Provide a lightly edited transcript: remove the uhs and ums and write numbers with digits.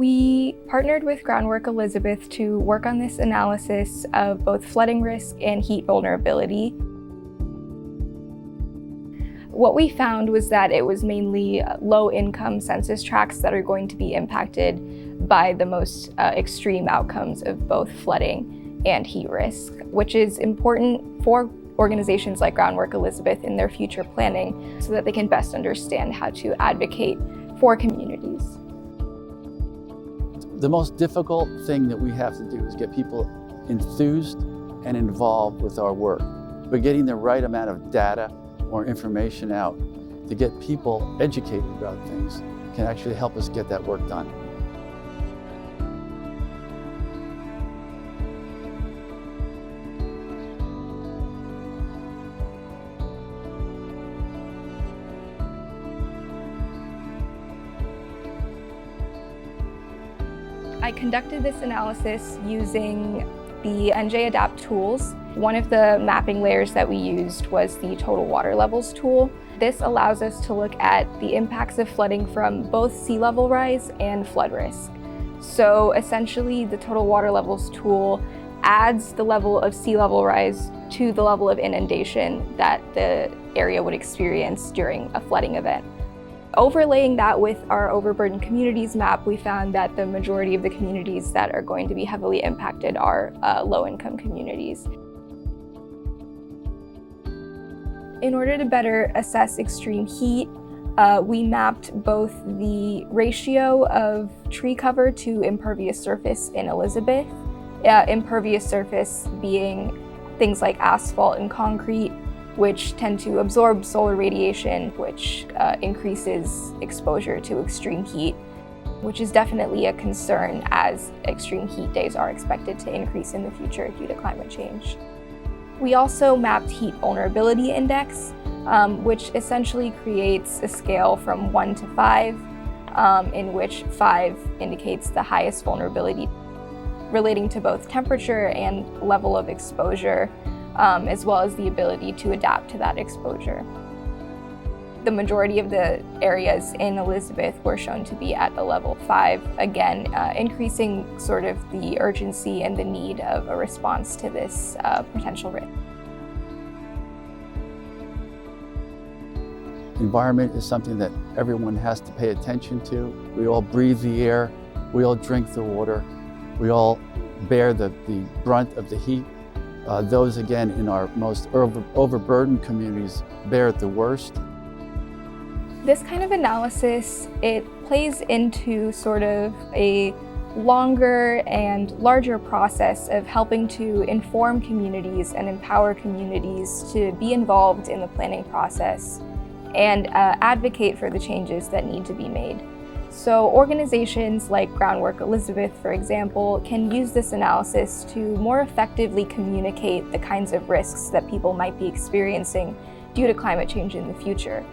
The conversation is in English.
We partnered with Groundwork Elizabeth to work on this analysis of both flooding risk and heat vulnerability. What we found was that it was mainly low-income census tracts that are going to be impacted by the most extreme outcomes of both flooding and heat risk, which is important for organizations like Groundwork Elizabeth in their future planning so that they can best understand how to advocate for communities. The most difficult thing that we have to do is get people enthused and involved with our work. But getting the right amount of data or information out to get people educated about things can actually help us get that work done. I conducted this analysis using the NJ-Adapt tools. One of the mapping layers that we used was the total water levels tool. This allows us to look at the impacts of flooding from both sea level rise and flood risk. So essentially, the total water levels tool adds the level of sea level rise to the level of inundation that the area would experience during a flooding event. Overlaying that with our overburdened communities map, we found that the majority of the communities that are going to be heavily impacted are low-income communities. In order to better assess extreme heat, we mapped both the ratio of tree cover to impervious surface in Elizabeth, impervious surface being things like asphalt and concrete, which tend to absorb solar radiation, which increases exposure to extreme heat, which is definitely a concern as extreme heat days are expected to increase in the future due to climate change. We also mapped heat vulnerability index, which essentially creates a scale from 1 to 5, in which 5 indicates the highest vulnerability, relating to both temperature and level of exposure, as well as the ability to adapt to that exposure. The majority of the areas in Elizabeth were shown to be at a level 5, again, increasing sort of the urgency and the need of a response to this potential risk. Environment is something that everyone has to pay attention to. We all breathe the air, we all drink the water, we all bear the brunt of the heat. Those, again, in our most overburdened communities bear it the worst. This kind of analysis, it plays into sort of a longer and larger process of helping to inform communities and empower communities to be involved in the planning process and advocate for the changes that need to be made. So organizations like Groundwork Elizabeth, for example, can use this analysis to more effectively communicate the kinds of risks that people might be experiencing due to climate change in the future.